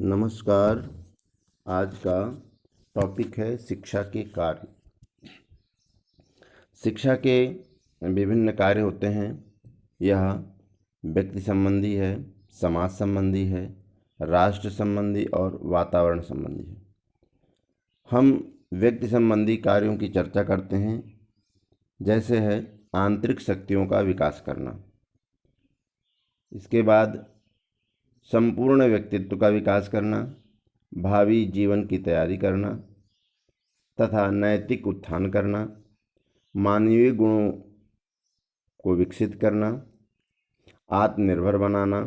नमस्कार। आज का टॉपिक है शिक्षा के कार्य। शिक्षा के विभिन्न कार्य होते हैं। यह व्यक्ति संबंधी है, समाज संबंधी है, राष्ट्र संबंधी और वातावरण संबंधी है। हम व्यक्ति संबंधी कार्यों की चर्चा करते हैं, जैसे है आंतरिक शक्तियों का विकास करना। इसके बाद संपूर्ण व्यक्तित्व का विकास करना, भावी जीवन की तैयारी करना तथा नैतिक उत्थान करना, मानवीय गुणों को विकसित करना, आत्मनिर्भर बनाना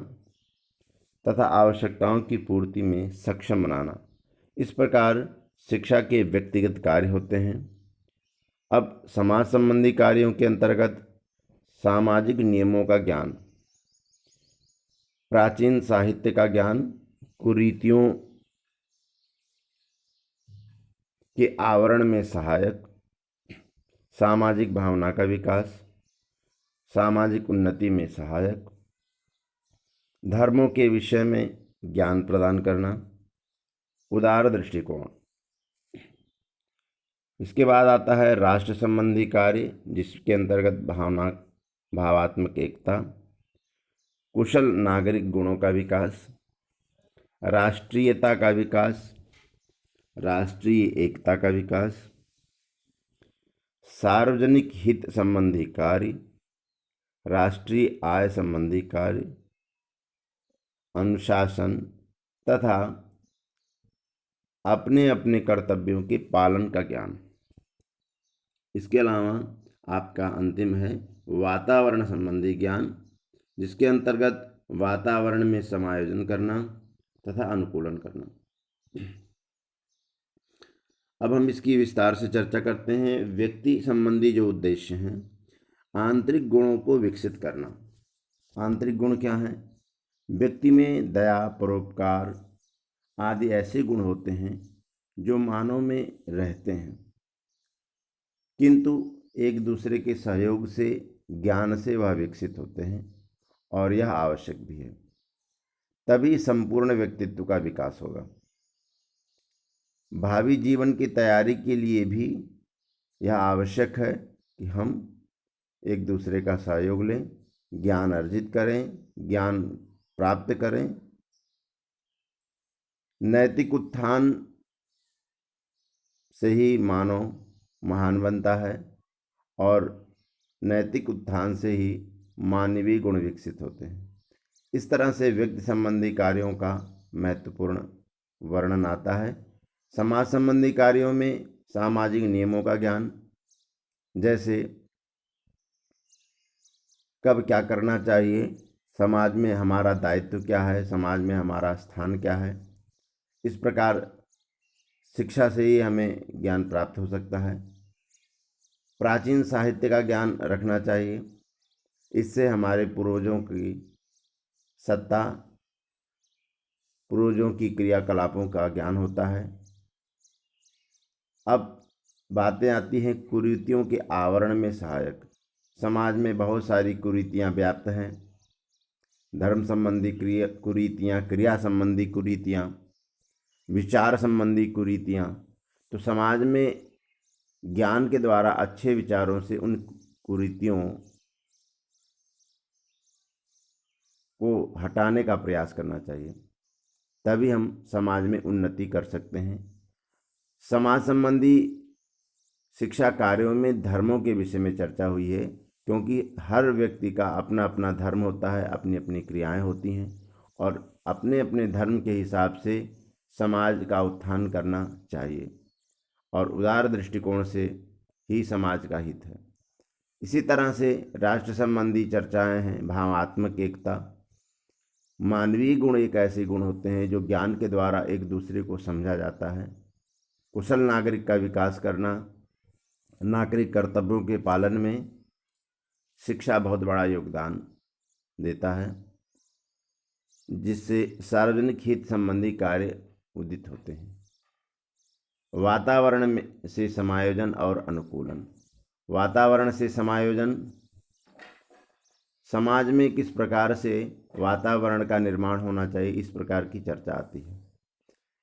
तथा आवश्यकताओं की पूर्ति में सक्षम बनाना। इस प्रकार शिक्षा के व्यक्तिगत कार्य होते हैं। अब समाज संबंधी कार्यों के अंतर्गत सामाजिक नियमों का ज्ञान, प्राचीन साहित्य का ज्ञान, कुरीतियों के आवरण में सहायक, सामाजिक भावना का विकास, सामाजिक उन्नति में सहायक, धर्मों के विषय में ज्ञान प्रदान करना, उदार दृष्टिकोण। इसके बाद आता है राष्ट्र संबंधी कार्य, जिसके अंतर्गत भावात्मक एकता, कुशल नागरिक गुणों का विकास, राष्ट्रीयता का विकास, राष्ट्रीय एकता का विकास, सार्वजनिक हित संबंधी कार्य, राष्ट्रीय आय संबंधी कार्य, अनुशासन तथा अपने अपने कर्तव्यों के पालन का ज्ञान। इसके अलावा आपका अंतिम है वातावरण संबंधी ज्ञान, जिसके अंतर्गत वातावरण में समायोजन करना तथा अनुकूलन करना। अब हम इसकी विस्तार से चर्चा करते हैं। व्यक्ति संबंधी जो उद्देश्य हैं, आंतरिक गुणों को विकसित करना। आंतरिक गुण क्या हैं? व्यक्ति में दया, परोपकार आदि ऐसे गुण होते हैं जो मानव में रहते हैं, किंतु एक दूसरे के सहयोग से, ज्ञान से वह विकसित होते हैं और यह आवश्यक भी है। तभी संपूर्ण व्यक्तित्व का विकास होगा। भावी जीवन की तैयारी के लिए भी यह आवश्यक है कि हम एक दूसरे का सहयोग लें, ज्ञान अर्जित करें, ज्ञान प्राप्त करें। नैतिक उत्थान से ही मानव महान बनता है और नैतिक उत्थान से ही मानवीय गुण विकसित होते हैं। इस तरह से व्यक्ति संबंधी कार्यों का महत्वपूर्ण वर्णन आता है। समाज संबंधी कार्यों में सामाजिक नियमों का ज्ञान, जैसे कब क्या करना चाहिए, समाज में हमारा दायित्व क्या है, समाज में हमारा स्थान क्या है। इस प्रकार शिक्षा से ही हमें ज्ञान प्राप्त हो सकता है। प्राचीन साहित्य का ज्ञान रखना चाहिए। इससे हमारे पूर्वजों की सत्ता, पूर्वजों की क्रियाकलापों का ज्ञान होता है। अब बातें आती हैं कुरीतियों के आवरण में सहायक। समाज में बहुत सारी कुरीतियाँ व्याप्त हैं। धर्म संबंधी कुरीतियाँ, क्रिया संबंधी कुरीतियाँ, विचार संबंधी कुरीतियाँ। तो समाज में ज्ञान के द्वारा अच्छे विचारों से उन कुरीतियों को हटाने का प्रयास करना चाहिए, तभी हम समाज में उन्नति कर सकते हैं। समाज संबंधी शिक्षा कार्यों में धर्मों के विषय में चर्चा हुई है, क्योंकि हर व्यक्ति का अपना अपना धर्म होता है, अपनी अपनी क्रियाएं होती हैं और अपने अपने धर्म के हिसाब से समाज का उत्थान करना चाहिए और उदार दृष्टिकोण से ही समाज का हित है। इसी तरह से राष्ट्र संबंधी चर्चाएं हैं। भावात्मक एकता। मानवीय गुण एक ऐसे गुण होते हैं जो ज्ञान के द्वारा एक दूसरे को समझा जाता है। कुशल नागरिक का विकास करना। नागरिक कर्तव्यों के पालन में शिक्षा बहुत बड़ा योगदान देता है, जिससे सार्वजनिक हित संबंधी कार्य उदित होते हैं। वातावरण में से समायोजन और अनुकूलन। वातावरण से समायोजन, समाज में किस प्रकार से वातावरण का निर्माण होना चाहिए, इस प्रकार की चर्चा आती है।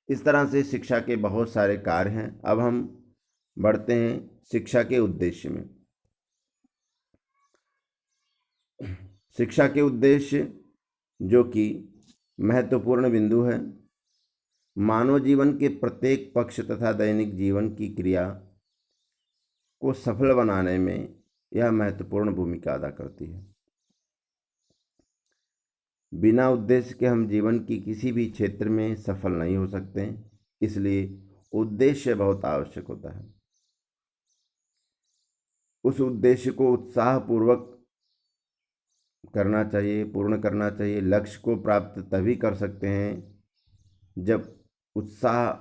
इस तरह से शिक्षा के बहुत सारे कार्य हैं। अब हम बढ़ते हैं शिक्षा के उद्देश्य में। शिक्षा के उद्देश्य जो कि महत्वपूर्ण बिंदु है, मानव जीवन के प्रत्येक पक्ष तथा दैनिक जीवन की क्रिया को सफल बनाने में यह महत्वपूर्ण भूमिका अदा करती है। बिना उद्देश्य के हम जीवन की किसी भी क्षेत्र में सफल नहीं हो सकते, इसलिए उद्देश्य बहुत आवश्यक होता है। उस उद्देश्य को उत्साहपूर्वक करना चाहिए, पूर्ण करना चाहिए। लक्ष्य को प्राप्त तभी कर सकते हैं जब उत्साह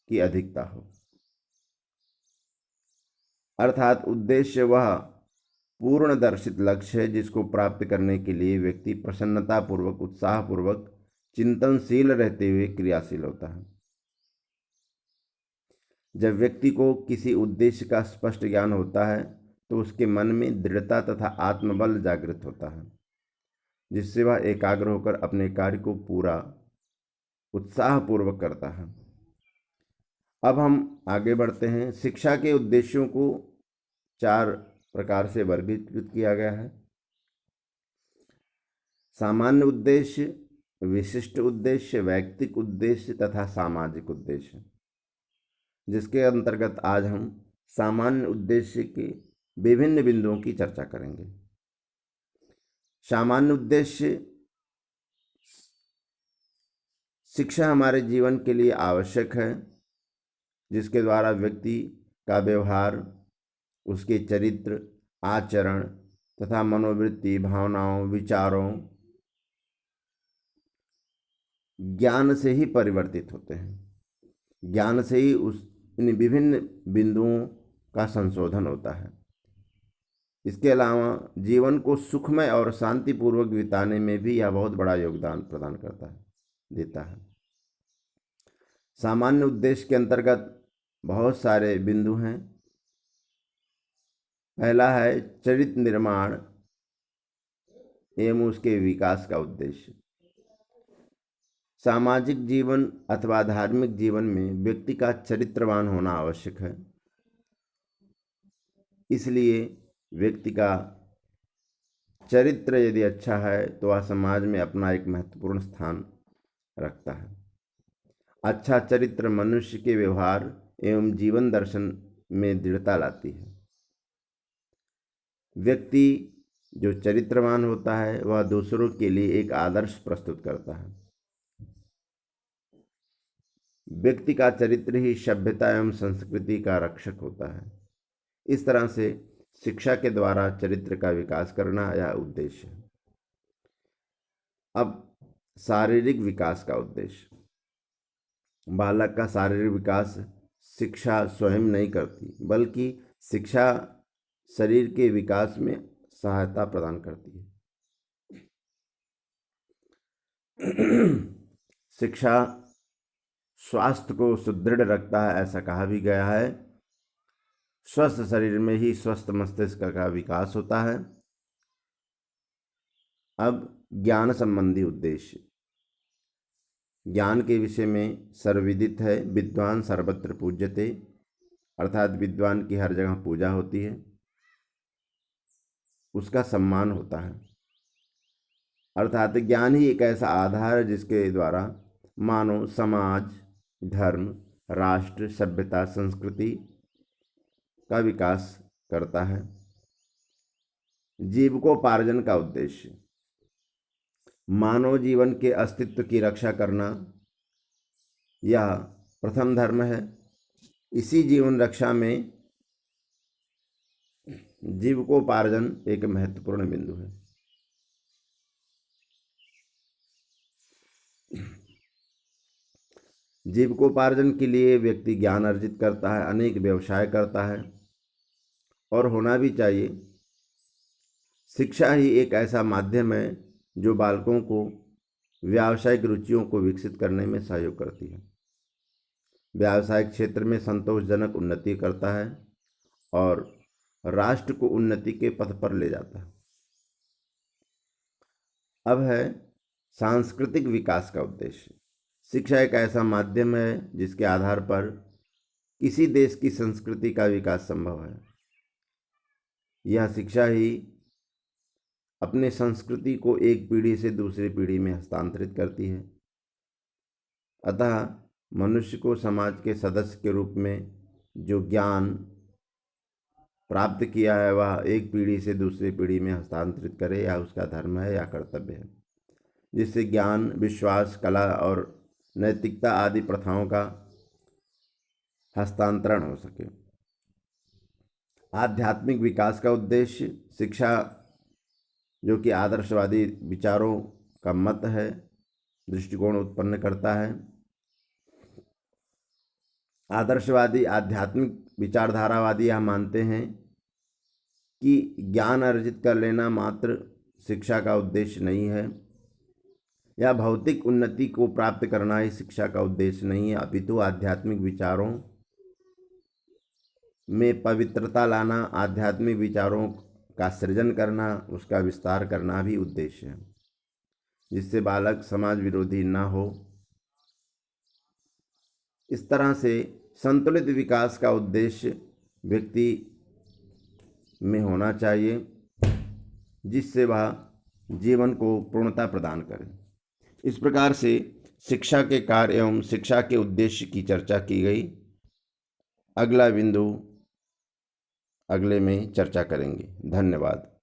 की अधिकता हो, अर्थात उद्देश्य वह पूर्ण दर्शित लक्ष्य है जिसको प्राप्त करने के लिए व्यक्ति प्रसन्नतापूर्वक, उत्साहपूर्वक, चिंतनशील रहते हुए क्रियाशील होता है। जब व्यक्ति को किसी उद्देश्य का स्पष्ट ज्ञान होता है तो उसके मन में दृढ़ता तथा आत्मबल जागृत होता है, जिससे वह एकाग्र होकर अपने कार्य को पूरा उत्साहपूर्वक करता है। अब हम आगे बढ़ते हैं। शिक्षा के उद्देश्यों को 4 प्रकार से वर्गीकृत किया गया है। सामान्य उद्देश्य, विशिष्ट उद्देश्य, वैयक्तिक उद्देश्य तथा सामाजिक उद्देश्य, जिसके अंतर्गत आज हम सामान्य उद्देश्य के विभिन्न बिंदुओं की चर्चा करेंगे। सामान्य उद्देश्य शिक्षा हमारे जीवन के लिए आवश्यक है, जिसके द्वारा व्यक्ति का व्यवहार, उसके चरित्र, आचरण तथा मनोवृत्ति, भावनाओं, विचारों, ज्ञान से ही परिवर्तित होते हैं। ज्ञान से ही इन विभिन्न बिंदुओं का संशोधन होता है। इसके अलावा जीवन को सुखमय और शांतिपूर्वक बिताने में भी यह बहुत बड़ा योगदान प्रदान देता है। सामान्य उद्देश्य के अंतर्गत बहुत सारे बिंदु हैं। पहला है चरित्र निर्माण एवं उसके विकास का उद्देश्य। सामाजिक जीवन अथवा धार्मिक जीवन में व्यक्ति का चरित्रवान होना आवश्यक है। इसलिए व्यक्ति का चरित्र यदि अच्छा है तो वह समाज में अपना एक महत्वपूर्ण स्थान रखता है। अच्छा चरित्र मनुष्य के व्यवहार एवं जीवन दर्शन में दृढ़ता लाती है। व्यक्ति जो चरित्रवान होता है वह दूसरों के लिए एक आदर्श प्रस्तुत करता है। व्यक्ति का चरित्र ही सभ्यता एवं संस्कृति का रक्षक होता है। इस तरह से शिक्षा के द्वारा चरित्र का विकास करना यह उद्देश्य है। अब शारीरिक विकास का उद्देश्य। बालक का शारीरिक विकास शिक्षा स्वयं नहीं करती, बल्कि शिक्षा शरीर के विकास में सहायता प्रदान करती है। शिक्षा स्वास्थ्य को सुदृढ़ रखता है, ऐसा कहा भी गया है। स्वस्थ शरीर में ही स्वस्थ मस्तिष्क का विकास होता है। अब ज्ञान संबंधी उद्देश्य। ज्ञान के विषय में सर्वविदित है, विद्वान सर्वत्र पूज्यते, अर्थात विद्वान की हर जगह पूजा होती है, उसका सम्मान होता है। अर्थात ज्ञान ही एक ऐसा आधार है जिसके द्वारा मानव समाज, धर्म, राष्ट्र, सभ्यता, संस्कृति का विकास करता है। जीविकोपार्जन का उद्देश्य। मानव जीवन के अस्तित्व की रक्षा करना यह प्रथम धर्म है। इसी जीवन रक्षा में जीविकोपार्जन एक महत्वपूर्ण बिंदु है। जीविकोपार्जन के लिए व्यक्ति ज्ञान अर्जित करता है, अनेक व्यवसाय करता है और होना भी चाहिए। शिक्षा ही एक ऐसा माध्यम है जो बालकों को व्यावसायिक रुचियों को विकसित करने में सहयोग करती है, व्यावसायिक क्षेत्र में संतोषजनक उन्नति करता है और राष्ट्र को उन्नति के पथ पर ले जाता है। अब है सांस्कृतिक विकास का उद्देश्य। शिक्षा एक ऐसा माध्यम है जिसके आधार पर किसी देश की संस्कृति का विकास संभव है। यह शिक्षा ही अपने संस्कृति को एक पीढ़ी से दूसरी पीढ़ी में हस्तांतरित करती है। अतः मनुष्य को समाज के सदस्य के रूप में जो ज्ञान प्राप्त किया है वह एक पीढ़ी से दूसरी पीढ़ी में हस्तांतरित करे, यह उसका धर्म है या कर्तव्य है, जिससे ज्ञान, विश्वास, कला और नैतिकता आदि प्रथाओं का हस्तांतरण हो सके। आध्यात्मिक विकास का उद्देश्य शिक्षा, जो कि आदर्शवादी विचारों का मत है, दृष्टिकोण उत्पन्न करता है। आदर्शवादी आध्यात्मिक विचारधारावादी यह मानते हैं कि ज्ञान अर्जित कर लेना मात्र शिक्षा का उद्देश्य नहीं है, या भौतिक उन्नति को प्राप्त करना ही शिक्षा का उद्देश्य नहीं है, अपितु आध्यात्मिक विचारों में पवित्रता लाना, आध्यात्मिक विचारों का सृजन करना, उसका विस्तार करना भी उद्देश्य है, जिससे बालक समाज विरोधी न हो। इस तरह से संतुलित विकास का उद्देश्य व्यक्ति में होना चाहिए, जिससे वह जीवन को पूर्णता प्रदान करे। इस प्रकार से शिक्षा के कार्य एवं शिक्षा के उद्देश्य की चर्चा की गई। अगला बिंदु अगले में चर्चा करेंगे। धन्यवाद।